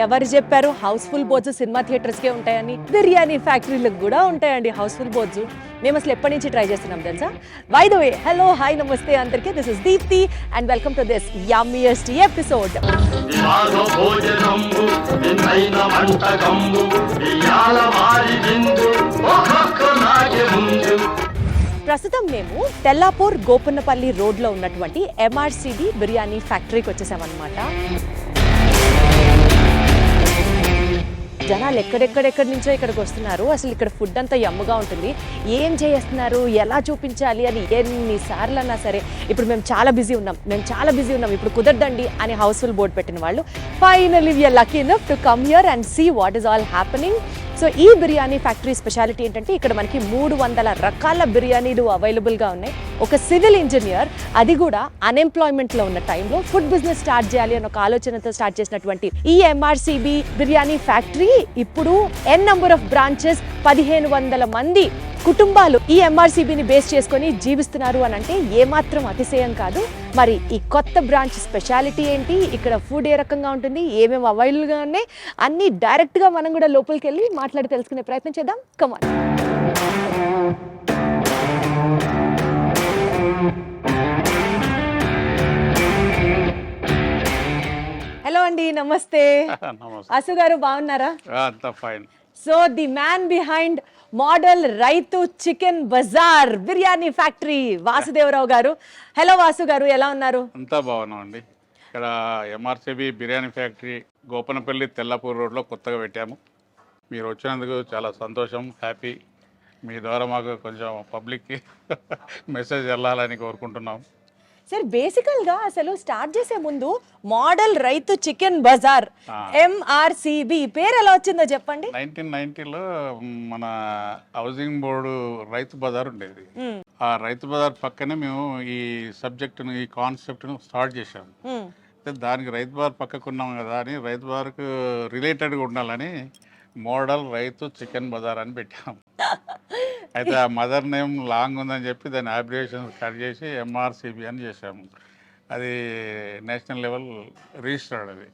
ఎవరు చెప్పారు Housefull boards cinema థియేటర్స్కే ఉంటాయని? బిర్యానీ ఫ్యాక్టరీలకు కూడా ఉంటాయండి హౌస్ఫుల్ బోర్డ్స్. మేము అసలు ఎప్పటి నుంచి ట్రై చేస్తున్నాం తెలుసా? By the way, hello hi నమస్తే అందరికీ, this is Deepti and welcome to this yummiest episode. ప్రస్తుతం మేము తెల్లాపూర్ గోపన్నపల్లి రోడ్లో ఉన్నటువంటి ఎంఆర్సిబి బిర్యానీ ఫ్యాక్టరీకి వచ్చేసామన్నమాట. జనాలు ఎక్కడెక్కడెక్కడి నుంచో ఇక్కడికి వస్తున్నారు. అసలు ఇక్కడ ఫుడ్ అంతా యమ్ముగా ఉంటుంది. ఏం చేస్తున్నారు, ఎలా చూపించాలి అని ఎన్నిసార్లు అన్నా సరే, ఇప్పుడు మేము చాలా బిజీ ఉన్నాం, ఇప్పుడు కుదరదండి అని హౌస్ఫుల్ బోర్డ్ పెట్టిన వాళ్ళు finally we are lucky enough to come here and see what is all happening. So ఈ బిర్యానీ ఫ్యాక్టరీ స్పెషాలిటీ ఏంటంటే ఇక్కడ మనకి 300 రకాల బిర్యానీలు అవైలబుల్గా ఉన్నాయి. ఒక సివిల్ ఇంజనీర్, అది కూడా అన్ఎంప్లాయ్మెంట్లో ఉన్న టైంలో ఫుడ్ బిజినెస్ స్టార్ట్ చేయాలి అన్న ఒక ఆలోచనతో స్టార్ట్ చేసినటువంటి ఈ ఎంఆర్సిబి బిర్యానీ ఫ్యాక్టరీ ఇప్పుడు ఎన్ నంబర్ ఆఫ్ బ్రాంచెస్, 1500 మంది కుటుంబాలు ఈ ఎంఆర్సిబిని బేస్ చేసుకొని జీవిస్తున్నారు అని అంటే ఏమాత్రం అతిశయం కాదు. మరి ఈ కొత్త బ్రాంచ్ స్పెషాలిటీ ఏంటి, ఇక్కడ ఫుడ్ ఏ రకంగా ఉంటుంది, ఏమేమి అవైలబుల్గా ఉన్నాయి అన్నీ డైరెక్ట్గా మనం కూడా లోపలికి వెళ్ళి మాట్లాడి తెలుసుకునే ప్రయత్నం చేద్దాం. కమాన్. హలో అండి, నమస్తే. అసు గారు బాగున్నారా? So the man behind model రైతు చికెన్ బజార్ బిర్యానీ ఫ్యాక్టరీ, వాసుదేవరావు గారు. హలో వాసు గారు, ఎలా ఉన్నారు? అంతా బాగున్నాం అండి. ఇక్కడ ఎంఆర్సిబి బిర్యానీ ఫ్యాక్టరీ గోపనపల్లి తెల్లాపూర్ రోడ్లో కొత్తగా పెట్టాము. మీరు వచ్చినందుకు చాలా సంతోషం, హ్యాపీ. మీ ద్వారా మాకు కొంచెం పబ్లిక్కి మెసేజ్ వెళ్ళాలని కోరుకుంటున్నాం. సార్, బేసికల్గా అసలు స్టార్ట్ చేసే ముందు మోడల్ రైతు చికెన్ బజార్ ఎంఆర్సిబి పేరు ఎలా వచ్చిందో చెప్పండి. 1990లో మన హౌసింగ్ బోర్డు రైతు బజార్ ఉండేది. ఆ రైతు బజార్ పక్కనే మేము ఈ సబ్జెక్టును, ఈ కాన్సెప్ట్ను స్టార్ట్ చేసాము. దానికి రైతు బజార్ పక్కకున్నాం కదా అని రైతు బజార్కు రిలేటెడ్గా ఉండాలని మోడల్ రైతు చికెన్ బజార్ అని పెట్టాము. అయితే ఆ మదర్ నేమ్ లాంగ్ ఉందని చెప్పి దాని అబ్రివేషన్ కట్ చేసి ఎంఆర్సిబి అని చేసాము. అది నేషనల్ లెవెల్ రిజిస్టర్డ్, అది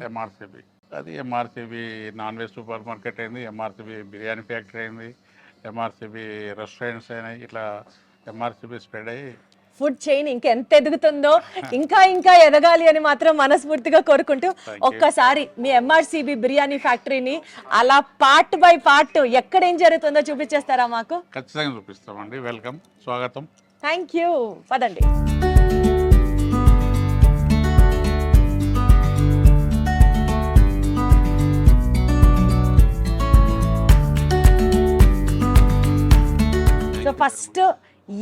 ఎంఆర్సిబి. అది MRCB non veg super market అయింది, ఎంఆర్సిబి బిర్యానీ ఫ్యాక్టరీ అయింది, ఎంఆర్సిబి రెస్టారెంట్స్ అయినాయి. ఇట్లా ఎంఆర్సిబి స్ప్రెడ్ అయ్యి ఫుడ్ చైన్ ఇంకెంత ఎదుగుతుందో, ఇంకా ఎదగాలి అని మాత్రం మనస్ఫూర్తిగా కోరుకుంటూ ఒక్కసారి మీ ఎంఆర్సిబి బిర్యానీ ఫ్యాక్టరీని అలా పార్ట్ బై పార్ట్ ఎక్కడ ఏం జరుగుతుందో చూపించేస్తారా మాకు? ఖచ్చితంగా చూపిస్తామండి. వెల్కమ్, స్వాగతం. Thank you. పదండి. సో ఫస్ట్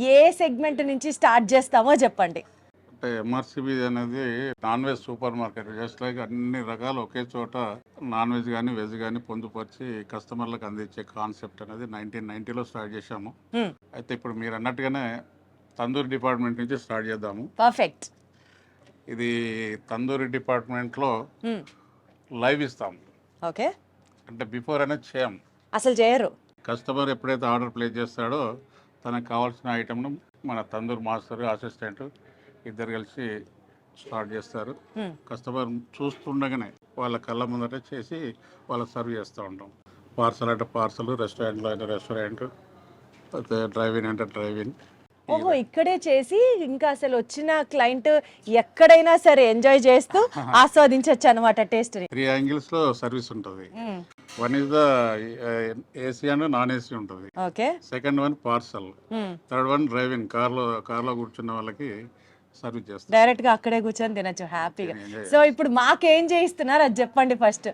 ఏ సెగ్మెంట్ నుంచి స్టార్ట్ చేస్తామో చెప్పండి. అంటే ఎంఆర్సిబి అనేది non veg super market. Just like అన్ని రకాలు ఒకే చోట నాన్ వెజ్ కానీ వెజ్ కానీ పొందుపరిచి కస్టమర్లకు అందించే కాన్సెప్ట్ అనేది 1990లో స్టార్ట్ చేశాము. అయితే ఇప్పుడు మీరు అన్నట్టుగానే తందూరి డిపార్ట్మెంట్ నుంచి స్టార్ట్ చేద్దాము. పర్ఫెక్ట్. ఇది తందూరి డిపార్ట్మెంట్లో లైవ్ ఇస్తాము. ఓకే. అంటే బిఫోర్ అనేది చేయం, అసలు చేయరు. కస్టమర్ ఎప్పుడైతే ఆర్డర్ ప్లేస్ చేస్తాడో తనకు కావాల్సిన ఐటమ్ను మన తందూరి మాస్టర్, అసిస్టెంట్ ఇద్దరు కలిసి స్టార్ట్ చేస్తారు. కస్టమర్ చూస్తుండగానే వాళ్ళ కళ్ళ ముందట చేసి వాళ్ళకి సర్వ్ చేస్తూ ఉంటాం. పార్సల్ అంటే పార్సల్, రెస్టారెంట్లో అయితే రెస్టారెంట్, అయితే డ్రైవిన్ అంటే డ్రైవిన్. ఓహో, ఇక్కడే చేసి ఇంకా అసలు వచ్చిన క్లయింట్ ఎక్కడైనా సరే ఎంజాయ్ చేస్తూ ఆస్వాదించవచ్చు అనమాట టేస్ట్ ని. 3 యాంగిల్స్ లో సర్వీస్ ఉంటుంది. One is the AC and non AC ఉంటుంది. Okay. Second one parcel, third one driving. కార్లో కూర్చున్న వాళ్ళకి సర్వీస్ చేస్తారు. డైరెక్ట్ గా అక్కడే కూర్చొని తినచ్చు హ్యాపీగా. సో ఇప్పుడు మాకేం చేయిస్తున్నారు అది చెప్పండి ఫస్ట్.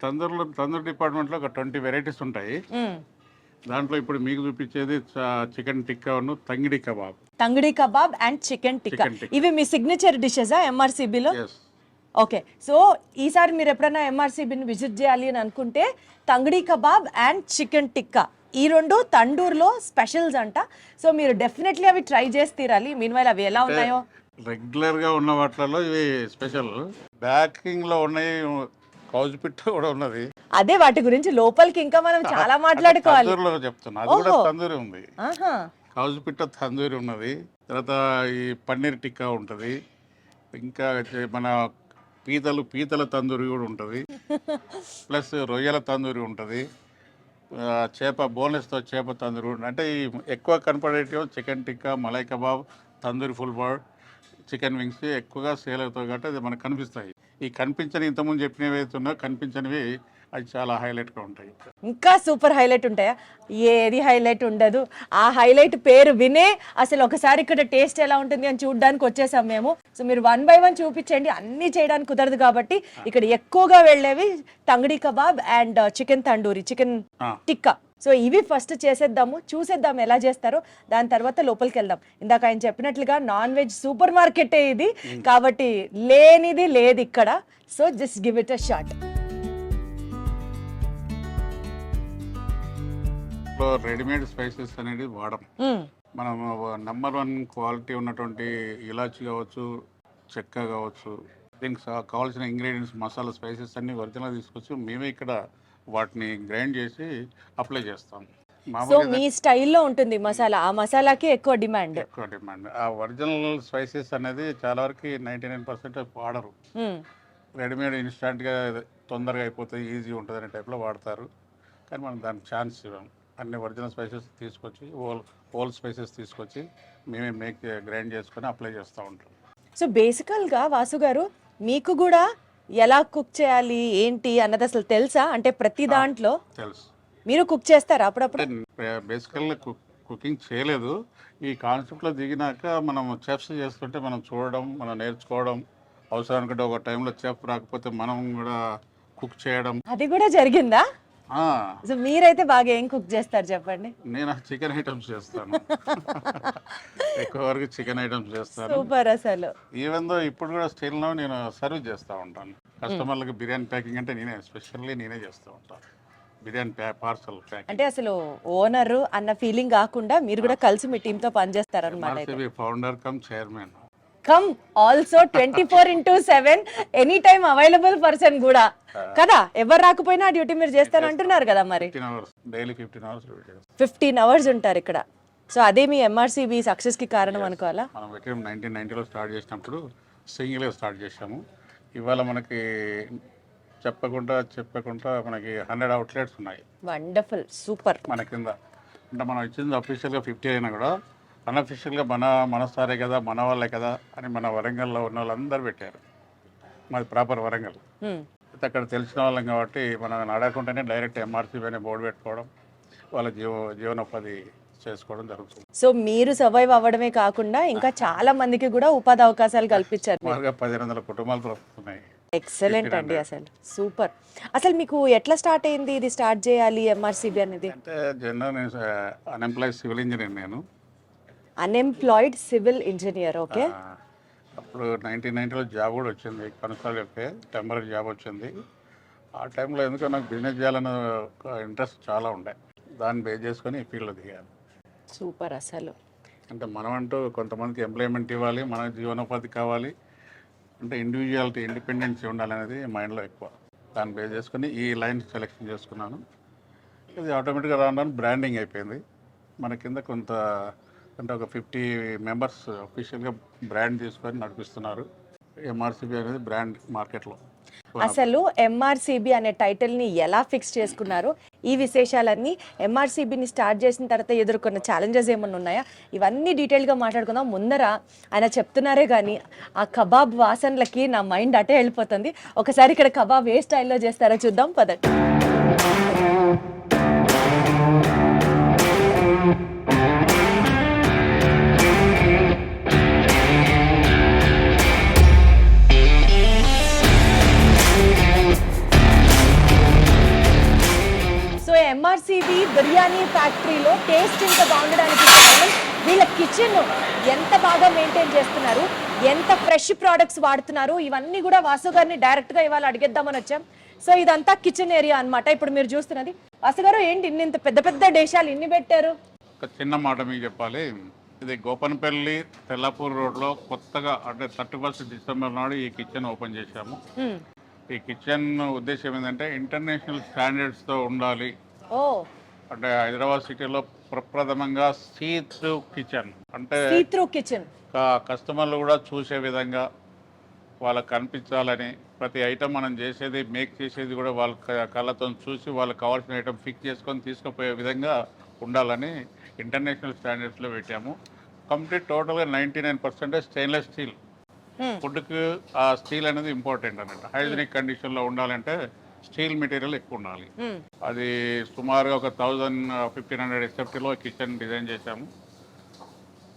తందూరి డిపార్ట్మెంట్ లో ఒక 20 వెరైటీస్ ఉంటాయి. దాంట్లో ఇప్పుడు మీకు చూపించేది chicken tikka, tangdi kebab. Tangdi kebab and chicken tikka, ఇవి మీ సిగ్నేచర్ డిషెసా ఎంఆర్సిబిలో? ఓకే. సో ఈసారి మీరు ఎప్పుడైనా ఎంఆర్సిబిని విజిట్ చేయాలి అని అనుకుంటే tangdi kebab and chicken tikka, ఈ రెండు తండూరులో స్పెషల్స్ అంట. సో మీరు డెఫినెట్లీ అవి ట్రై చేసి తీరాలి. మీన్వైల్ అవి ఎలా ఉన్నాయో. రెగ్యులర్ గా ఉన్న వాటిలో ఇవి స్పెషల్. బ్యాకింగ్ లో ఉన్నాయి, కౌజ్ పిట్ట కూడా ఉన్నది. అదే వాటి గురించి లోపలికి ఇంకా మనం చాలా మాట్లాడుకోవాలి. చెప్తున్నా, అది కూడా తందూరి ఉంది. కౌజ్ పిట్ట తందూరి ఉన్నది. తర్వాత ఈ పన్నీర్ టిక్కా ఉంటుంది, ఇంకా మన పీతల తందూరి కూడా ఉంటుంది, ప్లస్ రొయ్యల తందూరి ఉంటుంది, చేప బోన్లెస్తో చేప తందూరి ఉంటుంది. అంటే ఈ ఎక్కువ కనపడేటివి chicken tikka, malai kabab, tandoori full bird, chicken wings ఎక్కువగా సేల్ అవుతాయి కాబట్టి అది మనకు కనిపిస్తాయి. ఈ కనిపించని ఇంతకుముందు చెప్పినవి ఏవైతే ఉన్నాయో కనిపించనివి అది చాలా హైలైట్గా ఉంటాయి. ఇంకా సూపర్ హైలైట్ ఉంటాయా? ఏది హైలైట్ ఉండదు. ఆ హైలైట్ పేరు వినే అసలు ఒకసారి ఇక్కడ టేస్ట్ ఎలా ఉంటుంది అని చూడడానికి వచ్చేసాం మేము. సో మీరు 1 by 1 చూపించండి, అన్నీ చేయడానికి కుదరదు కాబట్టి ఇక్కడ ఎక్కువగా వెళ్ళేవి tangdi kabab and chicken tandoori, chicken tikka. So ఇవి ఫస్ట్ చేసేద్దాము, చూసేద్దాం ఎలా చేస్తారో, దాని తర్వాత లోపలికి వెళ్దాం. ఇందాక ఆయన చెప్పినట్లుగా నాన్ వెజ్ సూపర్ మార్కెటే ఇది కాబట్టి లేనిది లేదు ఇక్కడ. So just give it a shot. Readymade spices అనేది వాడడం, మనం #1 క్వాలిటీ ఉన్నటువంటి ఇలాచి కావచ్చు, చెక్క కావచ్చు, దీనికి కావాల్సిన ఇంగ్రీడియంట్స్, మసాలా, స్పైసెస్ అన్ని ఒరిజినల్ తీసుకొచ్చి మేమే ఇక్కడ వాటిని గ్రైండ్ చేసి అప్లై చేస్తాం. సో మీ స్టైల్లో ఉంటుంది మసాలా, ఆ మసాలాకి ఎక్కువ డిమాండ్. ఆ ఒరిజినల్ స్పైసెస్ అనేది చాలా వరకు 99% వాడరు. రెడీమేడ్ ఇన్స్టాంట్గా తొందరగా అయిపోతుంది, ఈజీ ఉంటుంది అనే టైప్లో వాడతారు. కానీ మనం దానికి ఛాన్స్ ఇవ్వం. అన్ని ఒరిజినల్ స్పైసెస్ తీసుకొచ్చి హోల్ స్పైసెస్ తీసుకొచ్చి మేమే గ్రైండ్ చేసుకొని అప్లై చేస్తూ ఉంటాం. సో బేసికల్గా వాసు గారు మీకు కూడా ఎలా కుక్ చేయాలి ఏంటి అన్నది అసలు తెలుసా? అంటే ప్రతి దాంట్లో తెలుసు. మీరు కుక్ చేస్తారా అప్పుడప్పుడు? బేసికల్గా కుకింగ్ చేయలేదు. ఈ కాన్సెప్ట్లో దిగినాక మనం చెఫ్స్ చేస్తుంటే మనం చూడడం, మనం నేర్చుకోవడం, అవసరానికి ఒక టైంలో చెఫ్ రాకపోతే మనం కూడా కుక్ చేయడం. అది కూడా జరిగిందా? సో మీరైతే బాగా ఏం కుక్ చేస్తారు చెప్పండి? నేను చికెన్ ఐటమ్స్ చేస్తాను, ఎక్కువ వరకు చికెన్ ఐటమ్స్ చేస్తాను. సూపర్. అసలు ఈవెన్ దో ఇప్పుడు కూడా స్టిల్ నేను సర్వ్ చేస్తూ ఉంటాను కస్టమర్లకు. బిర్యానీ ప్యాకింగ్ అంటే నేనే చేస్తూ ఉంటాను. బిర్యానీ పార్సల్ ప్యాకింగ్ అంటే అసలు ఓనర్ అన్న ఫీలింగ్ కాకుండా మీరు కూడా కలిసి మీ టీంతో పనిచేస్తారు అనమాట. Founder come chairman cum also 24/7 any time available person కూడా కదా. ఎవరు రాకపోయినా డ్యూటీ మీరు చేస్తారు అంటున్నారు కదా. మరి 15 అవర్స్ ఉంటారు ఇక్కడ. సో అదే మీ ఎంఆర్సీబీ సక్సెస్ కి కారణం అనుకోవాలా? మనం 1990లో స్టార్ట్ చేసినప్పుడు సింగిల్గా స్టార్ట్ చేసాము. ఇవాళ మనకి చెప్పకుండా మనకి 100 అవుట్లెట్స్ ఉన్నాయి. Wonderful, super. మన కింద అంటే మనం ఇచ్చింది అఫీషియల్గా 50 అయినా కూడా అన్అఫీషియల్గా మన సారే కదా, మన వాళ్ళే కదా అని మన వరంగల్లో ఉన్న వాళ్ళందరూ పెట్టారు. మాది ప్రాపర్ వరంగల్. అక్కడ తెలిసిన వాళ్ళం కాబట్టి మనం అడగకుండానే డైరెక్ట్ ఎంఆర్సీబీ అనే బోర్డు పెట్టుకోవడం, వాళ్ళ జీవనోపాధి చేసుకోవడం జరుగుతుంది. సో మీరు సర్వైవ్ అవ్వడమే కాకుండా ఇంకా చాలా మందికి కూడా ఉపాధి అవకాశాలు కల్పించారు. 1500 కుటుంబాలు బ్రతుకుతున్నాయి. ఎక్సలెంట్ అండి, అసలు సూపర్. అసలు మీకు ఎట్లా స్టార్ట్ అయింది ఇది స్టార్ట్ చేయాలి ఎంఆర్సీబీ అనేది? అంటే జనరల్ అన్ఎంప్లాయిడ్ సివిల్ ఇంజనీర్ నేను. Unemployed civil engineer, okay. అప్పుడు 1990లో జాబ్ కూడా వచ్చింది, కొనసాగితే టెంపరీ జాబ్ వచ్చింది. ఆ టైంలో ఎందుకో నాకు బిజినెస్ చేయాలన్న ఇంట్రెస్ట్ చాలా ఉండే, దాన్ని బేస్ చేసుకొని ఈ ఫీల్డ్లో దిగాను. సూపర్. అసలు అంటే మనం అంటూ కొంతమందికి ఎంప్లాయ్మెంట్ ఇవ్వాలి, మనకు జీవనోపాధి కావాలి అంటే ఇండివిజువాలిటీ, ఇండిపెండెన్సీ ఉండాలనేది మైండ్లో ఎక్కువ. దాన్ని బేస్ చేసుకొని ఈ లైన్ సెలెక్షన్ చేసుకున్నాను. ఇది ఆటోమేటిక్గా రావడానికి బ్రాండింగ్ అయిపోయింది. మన కింద కొంత అంటే ఒక 50 మెంబర్స్ అఫీషియల్గా బ్రాండ్ తీసుకొని నడిపిస్తున్నారు. ఎంఆర్సీబీ అనేది బ్రాండ్ మార్కెట్లో. అసలు ఎంఆర్సీబీ అనే టైటిల్ని ఎలా ఫిక్స్ చేసుకున్నారు, ఈ విశేషాలన్నీ, ఎంఆర్సీబీని స్టార్ట్ చేసిన తర్వాత ఎదుర్కొన్న ఛాలెంజెస్ ఏమన్నా ఉన్నాయా, ఇవన్నీ డీటెయిల్గా మాట్లాడుకుందాం. ముందర ఆయన చెప్తున్నారే కానీ ఆ కబాబ్ వాసనలకి నా మైండ్ అటే వెళ్ళిపోతుంది. ఒకసారి ఇక్కడ కబాబ్ ఏ స్టైల్లో చేస్తారో చూద్దాం పదండి. ఎంఆర్సీబీ బిర్యానీ ఫ్యాక్టరీలో టేస్ట్ ఇంత బాగుండడానికి కారణం వీళ్ళ కిచెన్ ఎంత బాగా మెయింటైన్ చేస్తున్నారు, ఎంత ఫ్రెష్ ప్రోడక్ట్స్ వాడుతున్నారు, ఇవన్నీ కూడా వాసు గారిని డైరెక్ట్గా ఇవాళ అడిగేద్దామని వచ్చాం. సో ఇదంతా కిచెన్ ఏరియా అన్నమాట ఇప్పుడు మీరు చూస్తున్నది. వాసు గారు ఏంటి ఇంత పెద్ద పెద్ద డేషాలు ఇన్ని పెట్టారు? ఒక చిన్న మాట మీకు చెప్పాలి. ఇది గోపన్పల్లి తెల్లాపూర్ రోడ్లో కొత్తగా అంటే 31 డిసెంబర్ నాడు ఈ కిచెన్ ఓపెన్ చేశాము. ఈ కిచెన్ ఉద్దేశం ఏంటంటే ఇంటర్నేషనల్ స్టాండర్డ్స్తో ఉండాలి. అంటే హైదరాబాద్ సిటీలో ప్రప్రథమంగా సీ త్రూ కిచెన్, అంటే సీ త్రూ కిచెన్ కస్టమర్లు కూడా చూసే విధంగా వాళ్ళకి కనిపించాలని, ప్రతి ఐటమ్ మనం చేసేది మేక్ చేసేది కూడా వాళ్ళ కళ్ళతో చూసి వాళ్ళకి కావాల్సిన ఐటమ్ ఫిక్స్ చేసుకొని తీసుకుపోయే విధంగా ఉండాలని ఇంటర్నేషనల్ స్టాండర్డ్స్లో పెట్టాము. కంప్లీట్ టోటల్గా 99% స్టెయిన్లెస్ స్టీల్. ఫుడ్కి ఆ స్టీల్ అనేది ఇంపార్టెంట్ అన్నట్టు. హైజీనిక్ కండిషన్లో ఉండాలంటే స్టీల్ మెటీరియల్ ఎక్కువ ఉండాలి. అది సుమారుగా ఒక 1500 SFTలో కిచెన్ డిజైన్ చేశాము.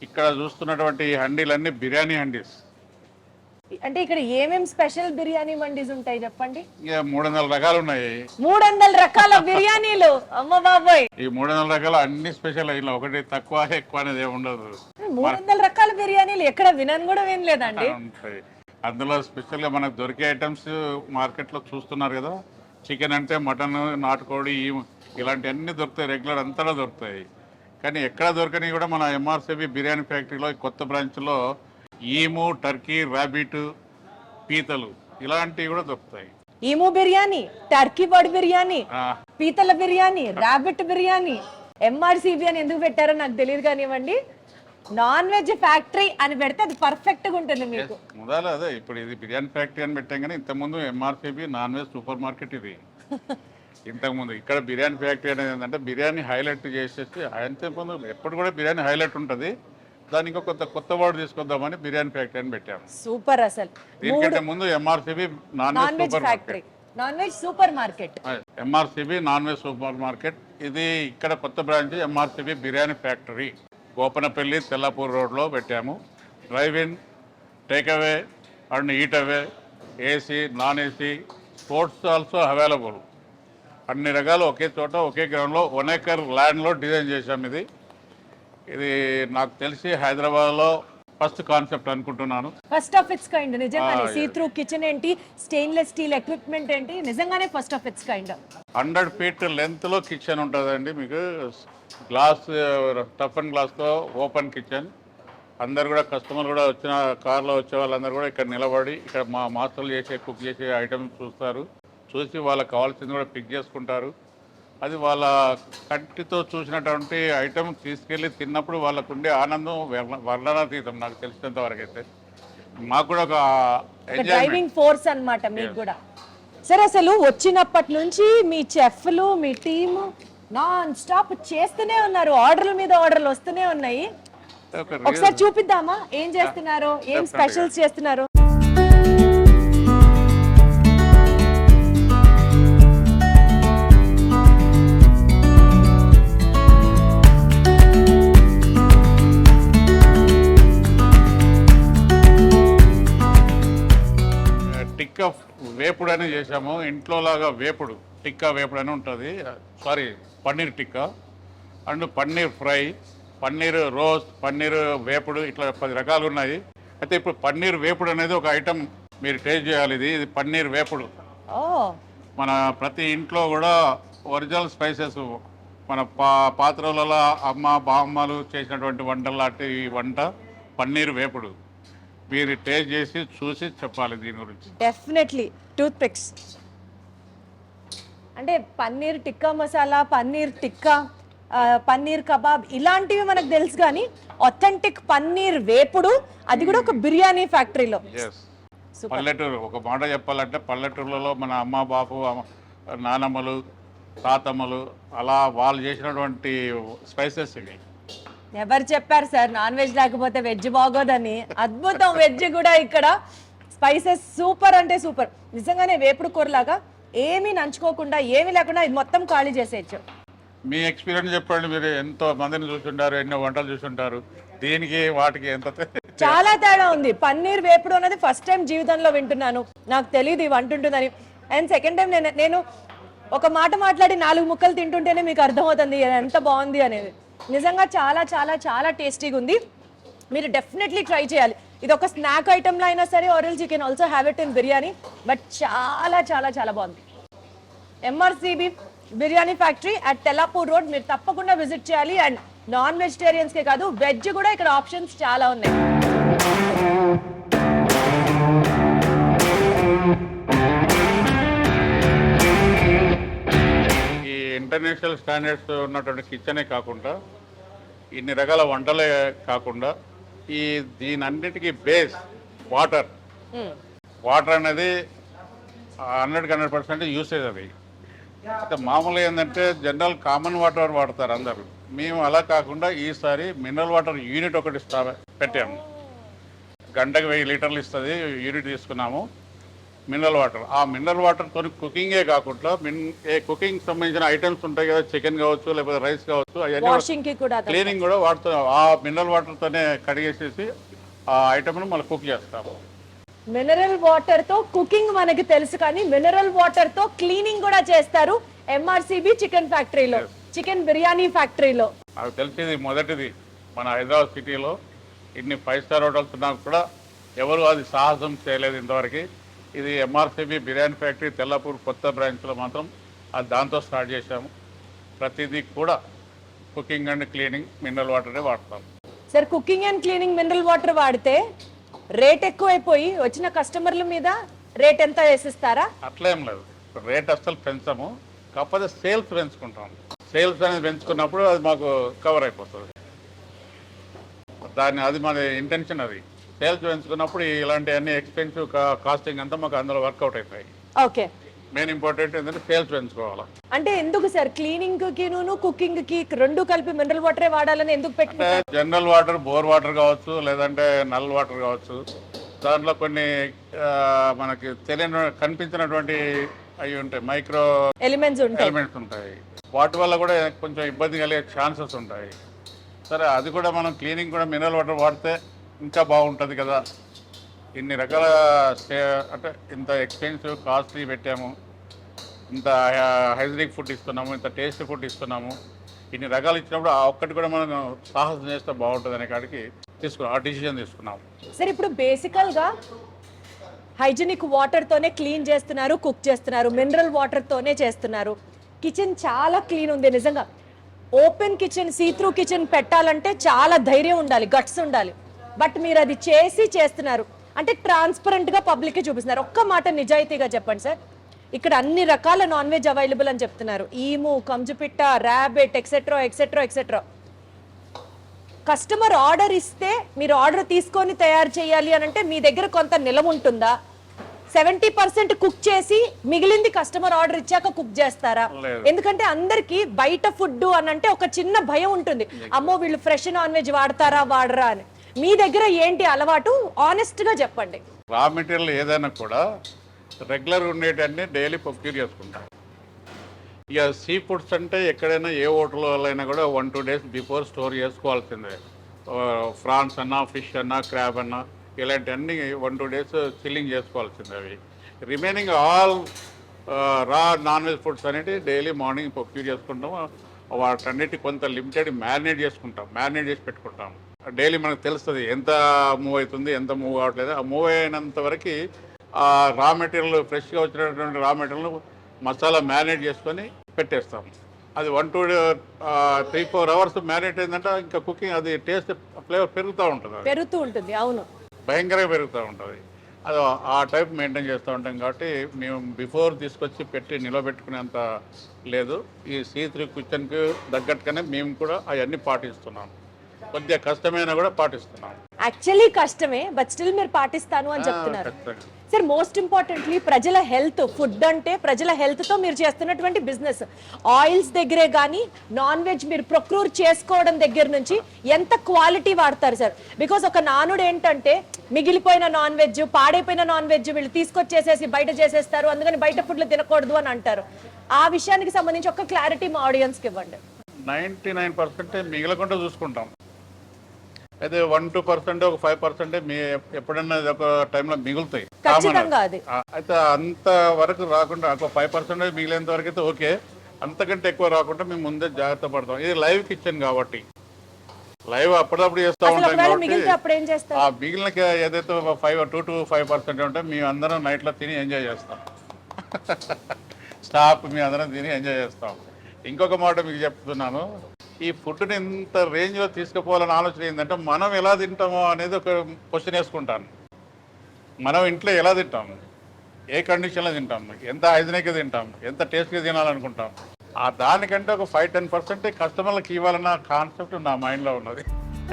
ఇక్కడ చూస్తున్నటువంటి హండీలన్నీ బిర్యానీ హండీస్. అంటే ఇక్కడ ఏమేం స్పెషల్ బిర్యానీ మండీస్ ఉంటాయి చెప్పండి. ఇక 300 రకాలు ఉన్నాయి. 300 రకాల బిర్యానీలు, అమ్మ బాబోయ్. ఈ 300 రకాలు అన్ని స్పెషల్ అయినా, ఒకటి తక్కువ ఎక్కువ అనేది ఏమి ఉండదు. 300 రకాల బిర్యానీలు ఎక్కడ వినని కూడా వినలేదండి. ఉంటాయి. అందులో స్పెషల్గా మనకు దొరికే ఐటమ్స్ మార్కెట్లో చూస్తున్నారు కదా. చికెన్ అంటే మటన్, నాటుకోడి ఇలాంటివన్నీ దొరుకుతాయి, రెగ్యులర్ అంతటా దొరుకుతాయి. కానీ ఎక్కడ దొరకని కూడా మన ఎంఆర్సిబి బిర్యానీ ఫ్యాక్టరీలో కొత్త బ్రాంచ్లో ఈము, టర్కీ, ర్యాబిట్, పీతలు ఇలాంటివి కూడా దొరుకుతాయి. Emu biryani, Turkey bird biryani, పీతల బిర్యానీ, ర్యాబిట్ బిర్యానీ. ఎంఆర్సిబి అని ఎందుకు పెట్టారో నాకు తెలియదు కానివ్వండి. నాన్ వెజ్ ఫ్యాక్టరీ అని పెడితే అది పర్ఫెక్ట్ గా ఉంటుంది మీకు. మొదలు అదే, ఇప్పుడు ఇది బిర్యానీ ఫ్యాక్టరీ అని పెట్టాం కానీ ఇంతకుముందు MRCB non veg super market ఇది. ఇంతకుముందు ఇక్కడ బిర్యానీ ఫ్యాక్టరీ అనేది ఏంటంటే బిర్యానీ హైలైట్ చేసేసి, అంతకుముందు ఎప్పుడు కూడా బిర్యానీ హైలైట్ ఉంటుంది, దానికి కొత్త వర్డ్ తీసుకొద్దామని బిర్యానీ ఫ్యాక్టరీ అని పెట్టాము. సూపర్. అసలు దీనికంటే ముందు MRCB non veg factory, non veg super market. MRCB non veg super market. ఇది ఇక్కడ కొత్త branch MRCB biryani factory Gopanapally, Tellapur రోడ్లో పెట్టాము. Drive in, take away and eat away, AC, non AC, sports also available. అన్ని రకాలు ఒకే చోట ఒకే గ్రౌండ్లో 1 acre ల్యాండ్లో డిజైన్ చేశాము. ఇది నాకు తెలిసి హైదరాబాద్లో ఫస్ట్ కాన్సెప్ట్ అనుకుంటున్నాను. First of its kind. నిజంగానే సీ త్రూ కిచెన్ ఏంటి, స్టెయిన్లెస్ స్టీల్ ఎక్విప్మెంట్ ఏంటి, నిజంగానే first of its kind. 100 feet లెంత్లో కిచెన్ ఉంటుందండి మీకు. గ్లాస్, టఫ్ అండ్ గ్లాస్తో ఓపెన్ కిచెన్. అందరు కూడా కస్టమర్ కూడా వచ్చిన కార్లో వచ్చే వాళ్ళందరూ కూడా ఇక్కడ నిలబడి ఇక్కడ మా మాస్టర్లు కుక్ చేసే ఐటమ్స్ చూస్తారు. చూసి వాళ్ళకి కావాల్సింది కూడా పిక్ చేసుకుంటారు. అది వాళ్ళ కంటితో చూసినటువంటి ఐటమ్ తీసుకెళ్ళి తిన్నప్పుడు వాళ్ళకు ఉండే ఆనందం వర్ణనాతీతం. నాకు తెలిసినంత వరకు అయితే మాకు కూడా ఒక డ్రైవింగ్ ఫోర్స్ అన్నమాట మీకు కూడా. సరే, అసలు వచ్చినప్పటి నుంచి మీ చెఫ్లు, మీ టీము నాన్ స్టాప్ చేస్తూనే ఉన్నారు. ఆర్డర్ల మీద ఆర్డర్లు వస్తూనే ఉన్నాయి. ఒకసారి చూపిద్దామా ఏం చేస్తున్నారో, ఏం స్పెషల్స్ చేస్తున్నారో. టిక్కా వేపుడు అని చేసాము. ఇంట్లో లాగా వేపుడు, టిక్కా వేపుడు అని ఉంటుంది. Sorry, paneer tikka and paneer fry, paneer roast, paneer వేపుడు, ఇట్లా 10 రకాలు ఉన్నాయి. అయితే ఇప్పుడు పన్నీర్ వేపుడు అనేది ఒక ఐటమ్ మీరు టేస్ట్ చేయాలి. ఇది పన్నీర్ వేపుడు. మన ప్రతి ఇంట్లో కూడా ఒరిజినల్ స్పైసెస్, మన పాత్రలలో అమ్మ బామ్మలు చేసినటువంటి వంటలు లాంటి వంట పన్నీర్ వేపుడు. మీరు టేస్ట్ చేసి చూసి చెప్పాలి దీని గురించి. డెఫినెట్లీ. టూత్ పిక్స్ అంటే పన్నీర్ టిక్కా మసాలా, పన్నీర్ టిక్కా, పన్నీర్ కబాబ్ ఇలాంటివి మనకు తెలుసు, కానీ ఆథెంటిక్ పన్నీర్ వేపుడు, అది కూడా ఒక బిర్యానీ ఫ్యాక్టరీలో. పల్లెటూరు, ఒక మాట చెప్పాలంటే పల్లెటూర్లలో మన అమ్మ బాపు, నానమ్మలు, తాతమ్మలు అలా వాళ్ళు చేసినటువంటి స్పైసెస్ ఇవి. ఎవరు చెప్పారు సార్ నాన్ వెజ్ లేకపోతే వెజ్ బాగోదని? అద్భుతం. వెజ్ కూడా ఇక్కడ స్పైసెస్ సూపర్ అంటే సూపర్. నిజంగానే వేపుడు కూరలాగా ఏమీ నంచుకోకుండా, ఏమీ లేకుండా ఇది మొత్తం ఖాళీ చేసేయచ్చు. మీ ఎక్స్పీరియన్స్ చెప్పండి. మీరు ఎంతో మందిని చూసుంటారు, ఎన్నో వంటలు చూసుంటారు, దీనికి వాటికి ఎంత చాలా తేడా ఉంది. పన్నీర్ వేపుడు అనేది ఫస్ట్ టైం జీవితంలో వింటున్నాను. నాకు తెలియదు ఈ వంట ఉంటుందని. అండ్ సెకండ్ టైం నేను ఒక మాట మాట్లాడి 4 ముక్కలు తింటుంటేనే మీకు అర్థమవుతుంది ఎంత బాగుంది అనేది. నిజంగా చాలా చాలా చాలా టేస్టీగా ఉంది. మీరు డెఫినెట్లీ ట్రై చేయాలి. ఇది ఒక స్నాక్ ఐటమ్లో అయినా సరే, or else you can also have it in biryani. But చాలా చాలా చాలా బాగుంది. MRCB biryani factory at Tellapur road మీరు తప్పకుండా విజిట్ చేయాలి. అండ్ నాన్ వెజిటేరియన్స్కే కాదు, వెజ్ కూడా ఇక్కడ ఆప్షన్స్ చాలా ఉన్నాయి. ఈ ఇంటర్నేషనల్ స్టాండర్డ్స్ ఉన్నటువంటి కిచెనే కాకుండా, ఇన్ని రకాల వంటలే కాకుండా, దీని అన్నిటికీ బేస్ వాటర్. వాటర్ అనేది 100% యూసేజ్ అది. అయితే మామూలుగా ఏంటంటే జనరల్ కామన్ వాటర్ వాడతారు అందరూ. మేము అలా కాకుండా ఈసారి మినరల్ వాటర్ యూనిట్ ఒకటి పెట్టాము. గంటకు 1000 లీటర్లు ఇస్తుంది యూనిట్ తీసుకున్నాము మినరల్ వాటర్. ఆ మినరల్ వాటర్తో కుకింగే కాకుండా కుకింగ్ సంబంధించిన ఐటమ్స్ ఉంటాయి కదా, చికెన్ కావచ్చు లేకపోతే రైస్ కావచ్చు, వాషింగ్ కి కూడా క్లీనింగ్ కూడా వాడుతున్నాం. ఆ మినరల్ వాటర్తోనే కడిగేసేసి ఆ ఐటమ్ను మళ్ళీ కుక్ చేస్తాము. మినరల్ వాటర్ తో కుకింగ్ మనకి తెలుసు, కానీ మినరల్ వాటర్ తో క్లీనింగ్ కూడా చేస్తారు ఎంఆర్సిబి చికెన్ ఫ్యాక్టరీలో, చికెన్ బిర్యానీ ఫ్యాక్టరీలో. నాకు తెలిసింది మొదటిది మన హైదరాబాద్ సిటీలో. ఇన్ని 5 స్టార్ హోటల్స్ ఉన్నా కూడా ఎవరు అది సాహసం చేయలేదు ఇంతవరకు. ఇది ఎంఆర్సిబి బిర్యానీ ఫ్యాక్టరీ తెల్లపూర్ కొత్త బ్రాంచ్లో మాత్రం అది దాంతో స్టార్ట్ చేశాము. ప్రతిదీ కూడా కుకింగ్ అండ్ క్లీనింగ్ మినరల్ వాటరే వాడతాం. Sir, cooking and cleaning mineral water వాడితే రేట్ ఎక్కువైపోయి వచ్చిన కస్టమర్ల మీద రేట్ ఎంత వేసిస్తారా? అట్లేం లేదు, రేట్ అస్సలు పెంచము, కాకపోతే సేల్స్ పెంచుకుంటాం. సేల్స్ అనేది పెంచుకున్నప్పుడు అది మాకు కవర్ అయిపోతుంది. అది మన ఇంటెన్షన్. అది సేల్స్ పెంచుకున్నప్పుడు ఇలాంటి అన్ని ఎక్స్పెన్సివ్ కాస్టింగ్ అంతా మాకు అందులో వర్కౌట్ అవుతాయి. ఓకే, మెయిన్ ఇంపార్టెంట్ ఏంటంటే సేల్స్ పెంచుకోవాలి. అంటే ఎందుకు సార్ క్లీనింగ్ కి కుకింగ్ కి రెండు కలిపి మినరల్ వాటరే వాడాలని ఎందుకు పెట్టుకుంటారు? జనరల్ వాటర్, బోర్ వాటర్ కావచ్చు, లేదంటే నల్ వాటర్ కావచ్చు, దాంట్లో కొన్ని మనకి తెలియని కనిపించినటువంటి అవి ఉంటాయి, మైక్రో ఎలిమెంట్స్ ఉంటాయి. వాటి వల్ల కూడా కొంచెం ఇబ్బంది కలిగే ఛాన్సెస్ ఉంటాయి. సరే, అది కూడా మనం క్లీనింగ్ కూడా మినరల్ వాటర్ వాడితే ఇంకా బాగుంటుంది కదా. ఇన్ని రకాల అంటే ఇంత ఎక్స్పెన్సివ్ కాస్ట్లీ పెట్టాము, ఇంత హైజీనిక్ ఫుడ్ ఇస్తున్నాము, ఇంత టేస్టీ ఫుడ్ ఇస్తున్నాము, ఇన్ని రకాలు ఇచ్చినప్పుడు ఆ ఒక్కటి కూడా మనం సాహసం చేస్తే బాగుంటుంది అనే కాడికి ఆ డిసిజన్ తీసుకున్నాము. సరే, ఇప్పుడు బేసికల్గా హైజీనిక్ వాటర్తోనే క్లీన్ చేస్తున్నారు, కుక్ చేస్తున్నారు, మినరల్ వాటర్తోనే చేస్తున్నారు. కిచెన్ చాలా క్లీన్ ఉంది నిజంగా. ఓపెన్ కిచెన్, సీత్రూ కిచెన్ పెట్టాలంటే చాలా ధైర్యం ఉండాలి, గట్స్ ఉండాలి. బట్ మీరు అది చేస్తున్నారు అంటే ట్రాన్స్పరెంట్గా పబ్లిక్కి చూపిస్తున్నారు. ఒక్క మాట నిజాయితీగా చెప్పండి సార్, ఇక్కడ అన్ని రకాల నాన్ వెజ్ అవైలబుల్ అని చెప్తున్నారు. ఈము, కంజుపిట్ట, rabbit, etcetera etcetera etcetera. Customer order ఇస్తే మీరు ఆర్డర్ తీసుకొని తయారు చేయాలి అని అంటే మీ దగ్గర కొంత నిలవ ఉంటుందా? 70% కుక్ చేసి మిగిలింది కస్టమర్ ఆర్డర్ ఇచ్చాక కుక్ చేస్తారా? ఎందుకంటే అందరికి బయట ఫుడ్ అని అంటే ఒక చిన్న భయం ఉంటుంది, అమ్మో వీళ్ళు ఫ్రెష్ నాన్ వెజ్ వాడతారా వాడరా అని. మీ దగ్గర ఏంటి అలవాటు? ఆనెస్ట్ గా చెప్పండి. రా మెటీరియల్ ఏదైనా కూడా రెగ్యులర్ ఉండేటన్ని డైలీ ప్రొక్యూర్ చేసుకుంటాం. ఇక సీ ఫుడ్స్ అంటే ఎక్కడైనా ఏ హోటల్లో అయినా కూడా 1-2 డేస్ బిఫోర్ స్టోర్ చేసుకోవాల్సిందే. ఫ్రాన్స్ అన్నా, ఫిష్ అన్నా, క్రాబ్ అన్నా, ఇలాంటివన్నీ 1-2 డేస్ చిల్లింగ్ చేసుకోవాల్సిందే. అవి రిమైనింగ్ ఆల్ రా నాన్ వెజ్ ఫుడ్స్ అనేవి డైలీ మార్నింగ్ ప్రొక్యూర్ చేసుకుంటాం. వాటన్నిటి కొంత లిమిటెడ్ మ్యారినేట్ చేసి పెట్టుకుంటాం. డైలీ మనకు తెలుస్తుంది ఎంత మూవ్ అవుతుంది, ఎంత మూవ్ అవ్వట్లేదు. ఆ మూవ్ అయినంత వరకు ఆ రా మెటీరియల్, ఫ్రెష్గా వచ్చినటువంటి రా మెటీరియల్ మసాలా మ్యారినేట్ చేసుకొని పెట్టేస్తాం. అది 1-3-4 అవర్స్ మ్యారినేట్ అయిందంటే ఇంకా కుకింగ్ అది టేస్ట్, ఫ్లేవర్ పెరుగుతూ ఉంటుంది. అవును, భయంకరంగా పెరుగుతూ ఉంటుంది. అది ఆ టైప్ మెయింటైన్ చేస్తూ ఉంటాం. కాబట్టి మేము బిఫోర్ తీసుకొచ్చి పెట్టి నిలబెట్టుకునేంత లేదు. ఈ సీ3 కిచెన్కి తగ్గట్టుగానే మేము కూడా అవన్నీ పాటిస్తున్నాం. కొద్దిగా కష్టమైనా కూడా పాటిస్తున్నాం. యాక్చువల్లీ కష్టమే, బట్ స్టిల్ మీరు పాటిస్తాను అని చెప్తున్నారు. సార్, మోస్ట్ ఇంపార్టెంట్లీ ప్రజల హెల్త్, ఫుడ్ అంటే ప్రజల హెల్త్తో మీరు చేస్తున్నటువంటి బిజినెస్. ఆయిల్స్ దగ్గరే కానీ నాన్ వెజ్ మీరు ప్రొక్యూర్ చేసుకోవడం దగ్గర నుంచి ఎంత క్వాలిటీ వాడతారు సార్? బికాస్ ఒక నానుడు ఏంటంటే మిగిలిపోయిన నాన్ వెజ్, పాడైపోయిన నాన్ వెజ్ వీళ్ళు తీసుకొచ్చేసేసి బయట చేసేస్తారు, అందుకని బయట ఫుడ్లు తినకూడదు అని అంటారు. ఆ విషయానికి సంబంధించి ఒక క్లారిటీ మా ఆడియన్స్కి ఇవ్వండి. 99% మిగలకుండా చూసుకుంటాం. అయితే 1-2%, ఒక 5% ఎప్పుడన్నా ఒక టైంలో మిగులుతాయి. అయితే అంత వరకు రాకుండా ఒక 5% మిగిలేంత వరకు అయితే ఓకే. అంతకంటే ఎక్కువ రాకుండా మేము ముందే జాగ్రత్త పడతాం. ఇది లైవ్ కిచెన్ కాబట్టి లైవ్ అప్పుడప్పుడు చేస్తూ ఉంటాం కాబట్టి ఆ మిగిలిన ఏదైతే 2-5% ఉంటే మేము అందరం నైట్లో తిని ఎంజాయ్ చేస్తాం. స్టాఫ్ మేము అందరం తిని ఎంజాయ్ చేస్తాం. ఇంకొక మాట మీకు చెప్తున్నాను, ఈ ఫుడ్ని ఇంత రేంజ్లో తీసుకుపోవాలని ఆలోచన ఏంటంటే మనం ఎలా తింటామో అనేది ఒక క్వశ్చన్ వేసుకుంటాను. మనం ఇంట్లో ఎలా తింటాము, ఏ కండిషన్లో తింటాము, ఎంత హైజీనిక్గా తింటాము, ఎంత టేస్ట్గా తినాలనుకుంటాం, దానికంటే ఒక 5-10% కస్టమర్లకు ఇవ్వాలన్న కాన్సెప్ట్ నా మైండ్లో ఉన్నది.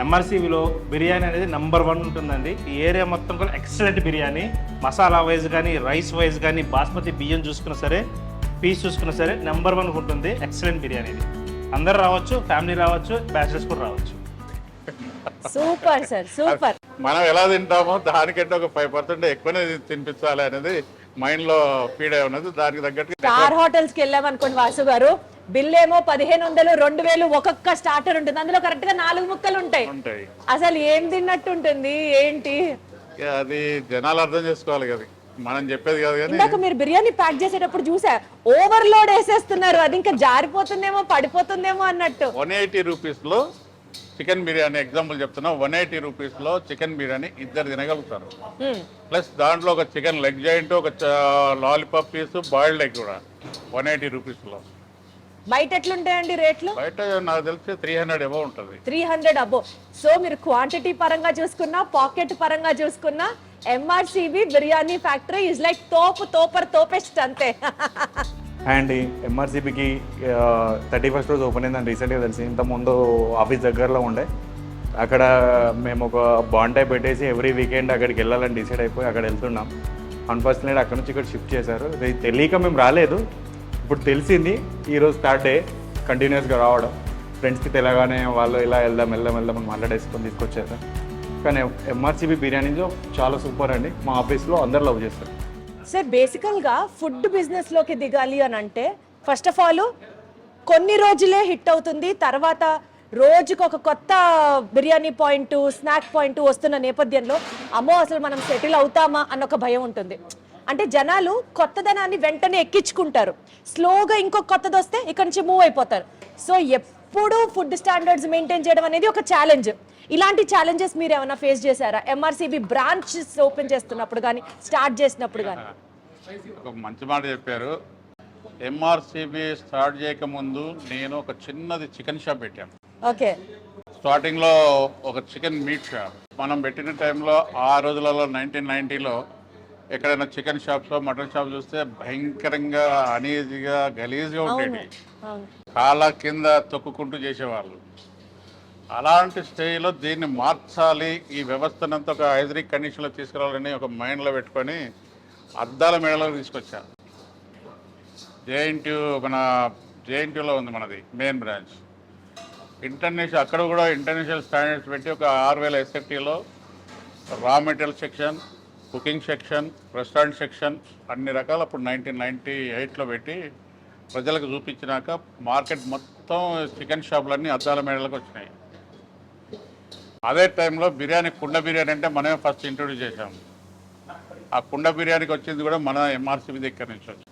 ఎంఆర్సీబీలో బిర్యానీ అనేది #1 ఉంటుందండి. ఈ ఏరియా మొత్తం కూడా ఎక్సలెంట్ బిర్యానీ. మసాలా వైజ్ కానీ, రైస్ వైజ్ కానీ, బాస్మతి బియ్యం చూసుకున్నా సరే, పీస్ చూసుకున్నా సరే #1 ఉంటుంది. ఎక్సలెంట్ బిర్యానీ ఇది. అందరు రావచ్చు, ఫ్యామిలీ రావచ్చు, బ్యాచిలర్స్ కూడా రావచ్చు. Super sir, super. మనం ఎలా తింటామో దానికంటే ఒక 5% ఎక్కువనే తినిపించాలి అనేది మైండ్ లో ఫీడ్ అయి ఉన్నది. దానికి తగ్గట్టు స్టార్ హోటల్స్ కి వెళ్ళామనుకోండి వాసు గారు, బిల్ ఏమో 1500, 2000 ఒక్కొక్క స్టార్టర్ ఉంటుంది. అందులో కరెక్ట్ గా 4 ముక్కలు ఉంటాయి. అసలు ఏం తిన్నట్టు ఉంటుంది ఏంటి? అది జనాలు అర్థం చేసుకోవాలి కదా, మనం చెప్పేది కాదు. కానీ ఇందాక మీరు బిర్యానీ ప్యాక్ చేసేటప్పుడు చూసా, ఓవర్లోడ్ వేసేస్తున్నారు. అది ఇంకా జారిపోతుందేమో, పడిపోతుందేమో అన్నట్టు. 180 రూపీస్ లో చికెన్ బిర్యానీ ఎగ్జాంపుల్ చెప్తున్నా. 180 రూపీస్ లో చికెన్ బిర్యానీ 2 తినగలుగుతారు. ప్లస్ దాంట్లో ఒక చికెన్ లెగ్ జాయింట్, ఒక లాలీపాప్ పీస్, బాయిల్డ్ ఎగ్ కూడా 180 రూపీస్ లో. బయట ఎట్లుంటాయండి రేట్లు? బయట నాకు తెలిసి 300 ఎబో ఉంటుంది. 300 అబో. సో మీరు క్వాంటిటీ పరంగా చూసుకున్నా, పాకెట్ పరంగా చూసుకున్నా, MRCB biryani factory is like తోపెస్ట్ అంతే. అండ్ ఎంఆర్సీబీకి 31st రోజు ఓపెన్ అయిందని రీసెంట్గా తెలిసి. ఇంతకుముందు ఆఫీస్ దగ్గరలో ఉండే, అక్కడ మేము ఒక బాండ్ టైప్ పెట్టేసి ఎవ్రీ వీకెండ్ అక్కడికి వెళ్ళాలని డిసైడ్ అయిపోయి అక్కడ వెళ్తున్నాం. అన్ఫార్చునేట్ అక్కడ నుంచి ఇక్కడ షిఫ్ట్ చేశారు. ఇది తెలియక మేము రాలేదు, ఇప్పుడు తెలిసింది. ఈరోజు స్టార్ట్ డే కంటిన్యూస్గా రావడం, ఫ్రెండ్స్కి తెలియగానే వాళ్ళు ఇలా వెళ్దాం అని మాట్లాడేసుకొని తీసుకొచ్చారు. కానీ ఎంఆర్సీబీ బిర్యానీలో చాలా సూపర్ అండి. మా ఆఫీస్లో అందరు లవ్ చేస్తారు. సార్ బేసికల్గా ఫుడ్ బిజినెస్లోకి దిగాలి అని అంటే ఫస్ట్ ఆఫ్ ఆల్ కొన్ని రోజులే హిట్ అవుతుంది. తర్వాత రోజుకు ఒక కొత్త బిర్యానీ పాయింట్, స్నాక్ పాయింట్ వస్తున్న నేపథ్యంలో అమ్మో అసలు మనం సెటిల్ అవుతామా అన్న ఒక భయం ఉంటుంది. అంటే జనాలు కొత్తదనాన్ని వెంటనే ఎక్కించుకుంటారు, స్లోగా ఇంకొక కొత్తది వస్తే ఇక్కడ నుంచి మూవ్ అయిపోతారు. సో ఎప్పుడూ ఫుడ్ స్టాండర్డ్స్ మెయింటైన్ చేయడం అనేది ఒక ఛాలెంజ్. ఇలాంటి ఛాలెంజెస్ మీరు ఏమైనా ఫేస్ చేశారా ఎంఆర్సీబీ బ్రాంచెస్ ఓపెన్ చేస్తున్నప్పుడు కానీ, స్టార్ట్ చేసినప్పుడు కానీ? ఒక మంచి మాట చెప్పారు. ఎంఆర్సీబీ స్టార్ట్ చేయకముందు నేను ఒక చిన్నది చికెన్ షాప్ పెట్టాను. ఓకే. స్టార్టింగ్లో ఒక చికెన్ మీట్ షాప్ మనం పెట్టిన టైంలో, ఆ రోజులలో 1990లో ఎక్కడైనా చికెన్ షాప్స్, మటన్ షాప్ చూస్తే భయంకరంగా అనీజీగా గలీజ్గా ఉండేవి. కాళ్ళ కింద తొక్కుకుంటూ చేసేవాళ్ళు. అలాంటి స్టేజ్లో దీన్ని మార్చాలి, ఈ వ్యవస్థనంతా ఒక హైజీనిక్ కండిషన్లో తీసుకురావాలని ఒక మైండ్లో పెట్టుకొని అద్దాల మేడలోకి తీసుకొచ్చాను. జేఎన్టీయూలో ఉంది మనది మెయిన్ బ్రాంచ్. ఇంటర్నేషనల్, అక్కడ కూడా ఇంటర్నేషనల్ స్టాండర్డ్స్ పెట్టి ఒక 6000 SFTలో raw material section, cooking section, restaurant section అన్ని రకాలు అప్పుడు 1998లో పెట్టి ప్రజలకు చూపించినాక మార్కెట్ మొత్తం చికెన్ షాపులన్నీ అద్దాల మేడలకు వచ్చినాయి. అదే టైంలో బిర్యానీ, కుండ బిర్యానీ అంటే మనమే ఫస్ట్ ఇంట్రొడ్యూస్ చేసాము. ఆ కుండ బిర్యానీకి వచ్చింది కూడా మన ఎంఆర్సీబీ దగ్గర నుంచి వచ్చి.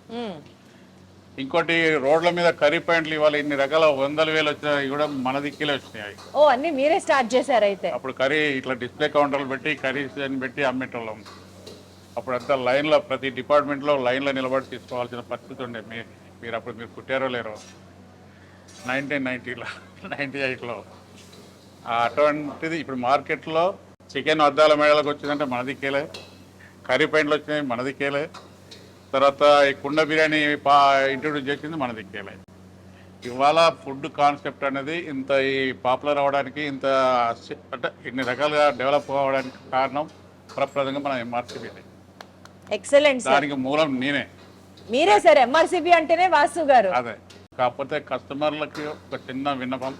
ఇంకోటి రోడ్ల మీద కర్రీ పాయింట్లు ఇవాళ ఇన్ని రకాల 100,000 వచ్చినాయి కూడా మన దిక్కులే వచ్చినాయి. ఓ అన్ని మీరే స్టార్ట్ చేశారు అయితే? అప్పుడు కర్రీ ఇట్లా డిస్ప్లే కౌంటర్లు పెట్టి కర్రీస్ అని పెట్టి అమ్మేటోళ్ళం. అప్పుడు అంతా లైన్లో, ప్రతి డిపార్ట్మెంట్లో లైన్లో నిలబడి తీసుకోవాల్సిన పరిస్థితి ఉండే. మీరు పుట్టారో లేరో 1990లో 98లో. అటువంటిది ఇప్పుడు మార్కెట్లో చికెన్ అద్దాల మేడలకు వచ్చిందంటే మన దిక్కేలే, కర్రీ పాయింట్లు వచ్చినాయి మన దిక్కేలే, తర్వాత ఈ కుండ బిర్యానీ ఇంట్రొడ్యూస్ చేసింది మన దిక్కేలే. ఇవాళ ఫుడ్ కాన్సెప్ట్ అనేది ఇంత ఈ పాపులర్ అవ్వడానికి, ఇంత అంటే ఇన్ని రకాలుగా డెవలప్ అవ్వడానికి కారణం ప్రప్రదంగా మన ఎంఆర్సీబీ. ఎక్సలెంట్. దానికి మూలం మీరే సార్. ఎంఆర్సీబీ అంటేనే వాసు గారు. అదే. కాకపోతే కస్టమర్లకి ఒక చిన్న విన్నపం,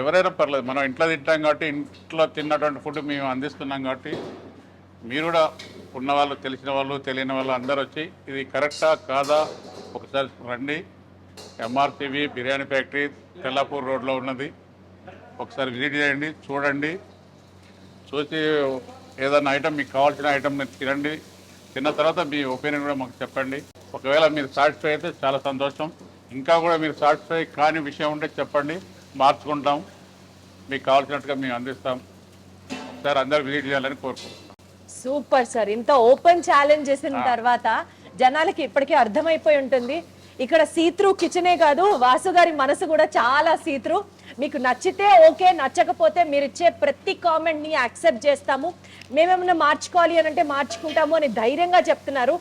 ఎవరైనా పర్లేదు, మనం ఇంట్లో తింటాం కాబట్టి, ఇంట్లో తిన్నటువంటి ఫుడ్ మేము అందిస్తున్నాం కాబట్టి, మీరు కూడా ఉన్నవాళ్ళు, తెలిసిన వాళ్ళు, తెలియని వాళ్ళు అందరూ వచ్చి ఇది కరెక్టా కాదా ఒకసారి రండి. ఎంఆర్సీబీ బిర్యానీ ఫ్యాక్టరీ తెల్లాపూర్ రోడ్లో ఉన్నది. ఒకసారి విజిట్ చేయండి, చూడండి. చూసి ఏదైనా ఐటమ్ మీకు కావాల్సిన ఐటమ్ తినండి. తిన్న తర్వాత మీ ఒపీనియన్ కూడా మాకు చెప్పండి. ఒకవేళ మీరు సాటిస్ఫై అయితే చాలా సంతోషం. ఇంకా కూడా మీరు సాటిస్ఫై కాని విషయం ఉంటే చెప్పండి, మార్చుకుంటాం. మీకు కావాల్సినట్టుగా మేము అందిస్తాం. సార్ అందరూ విజిట్ చేయాలని కోరుకుంటున్నాం. Super sir. ఇంత ఓపెన్ ఛాలెంజ్ చేసిన తర్వాత జనాలకి ఇప్పటికే అర్థమైపోయి ఉంటుంది, ఇక్కడ సీత్రూ కిచెనే కాదు, వాసు గారి మనసు కూడా చాలా సీత్రూ. మీకు నచ్చితే ఓకే, నచ్చకపోతే మీరు ఇచ్చే ప్రతి కామెంట్ని యాక్సెప్ట్ చేస్తాము, మేమేమన్నా మార్చుకోవాలి అని అంటే మార్చుకుంటాము అని ధైర్యంగా చెప్తున్నారు.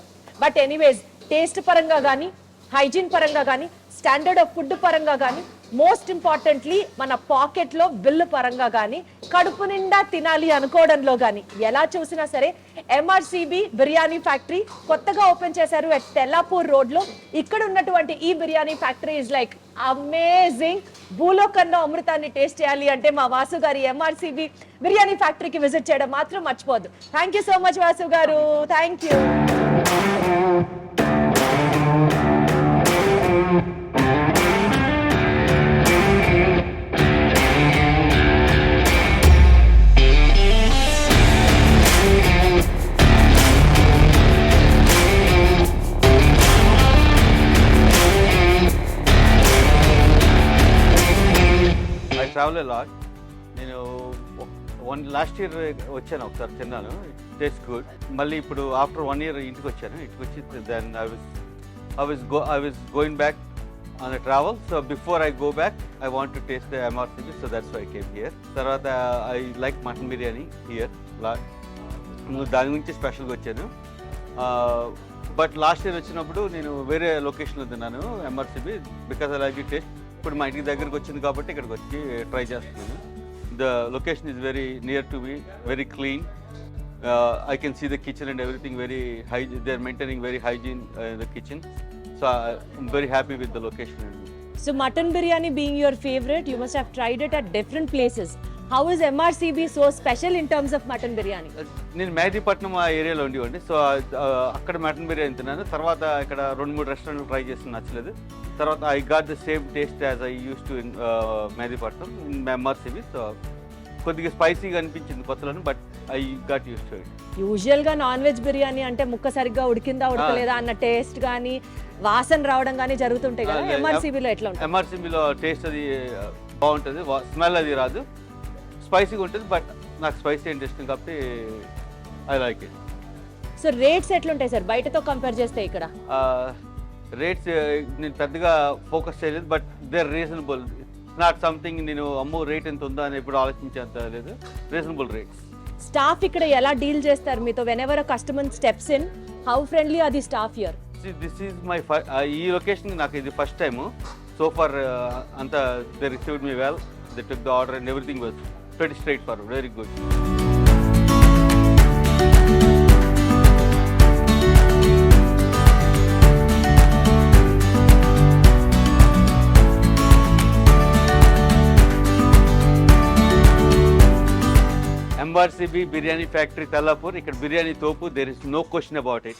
బట్ ఎనీవేస్, టేస్ట్ పరంగా కానీ, హైజీన్ పరంగా కానీ, స్టాండర్డ్ ఆఫ్ ఫుడ్ పరంగా కానీ, మోస్ట్ ఇంపార్టెంట్లీ మన పాకెట్లో బిల్లు పరంగా కానీ, కడుపు నిండా తినాలి అనుకోవడంలో కానీ, ఎలా చూసినా సరే ఎంఆర్సిబి బిర్యానీ ఫ్యాక్టరీ కొత్తగా ఓపెన్ చేశారు అట్ తెల్లాపూర్ రోడ్లో. ఇక్కడ ఉన్నటువంటి ఈ biryani factory is like amazing. భూలోకంలో అమృతాన్ని టేస్ట్ చేయాలి అంటే మా వాసు గారి ఎంఆర్సిబి బిర్యానీ ఫ్యాక్టరీకి విజిట్ చేయడం మాత్రం మర్చిపోద్దు. Thank you so much Vasu గారు, thank you. I travel a lot. నేను లాస్ట్ ఇయర్ వచ్చాను, ఒకసారి తిన్నాను, టేస్ట్ గుడ్. మళ్ళీ ఇప్పుడు ఆఫ్టర్ 1 year ఇంటికి వచ్చాను. ఇంటికి వచ్చి then I was going back on a travel. So before I go back I want to taste the MRCB, so that's why I came here. తర్వాత I like mutton biryani here lot. దాని గురించి స్పెషల్గా వచ్చాను. But last year వచ్చినప్పుడు నేను వేరే లొకేషన్లో తిన్నాను MRCB, because I like the taste. ఇప్పుడు మా ఇంటికి దగ్గరకు వచ్చింది కాబట్టి ఇక్కడికి వచ్చి ట్రై చేస్తున్నాను. The location is very near to me, very clean. I can see the kitchen and everything very hygiene. They are maintaining very hygiene in the kitchen. So I'm very happy with the location. So mutton biryani being your favorite, you must have tried it at different places. How is MRCB so special in terms of mutton biryani? నేను మేదీపట్నం ఆ ఏరియాలో ఉండేవాడిని. So అక్కడ mutton biryani తిన్నాను. తర్వాత ఇక్కడ 2-3 రెస్టారెంట్లు try చేసి నచ్చలేదు. తర్వాత I got the same taste as I use to in Mehdipatnam in MRCB. So కొద్దిగా స్పైసీగా అనిపించింది కొత్తలో, but I got use to it. Usual గా నాన్ వెజ్ బిర్యానీ అంటే ముక్క సరిగ్గా ఉడికిందా ఉడకలేదా అన్న టేస్ట్ కానీ వాసన రావడం కానీ జరుగుతుంటాయి కదా, ఎంఆర్సిబిలో ఎట్లా ఉంటుంది? ఎంఆర్సిబిలో టేస్ట్ అది బాగుంటుంది, స్మెల్ అది రాదు, స్పైసీగా ఉంటుంది. బట్ నాకు స్పైసీ ఇంట్రెస్ట్ కాబట్టి I like it. So rates ఎట్లుంటాయి సార్ బయటతో కంపేర్ చేస్తే ఇక్కడ? రేట్స్ నేను పెద్దగా ఫోకస్ చేయలేదు, but they are reasonable. Not something నేను అమ్మో రేట్ ఎంత ఉందా అని ఎప్పుడు ఆలోచించేంత లేదు, రీజనబుల్ రేట్స్. స్టాఫ్ ఇక్కడ ఎలా డీల్ చేస్తారు మీతో? Whenever a customer steps in, how friendly are the staff here? This is my ఈ లొకేషన్ నాకు ఇది ఫస్ట్ టైమ్. సో ఫర్ అంతా they received me well, they took the order and everything was pretty straightforward, very good. MRCB Biryani Factory Tellapur, ikkada biryani topu, there is no question about it.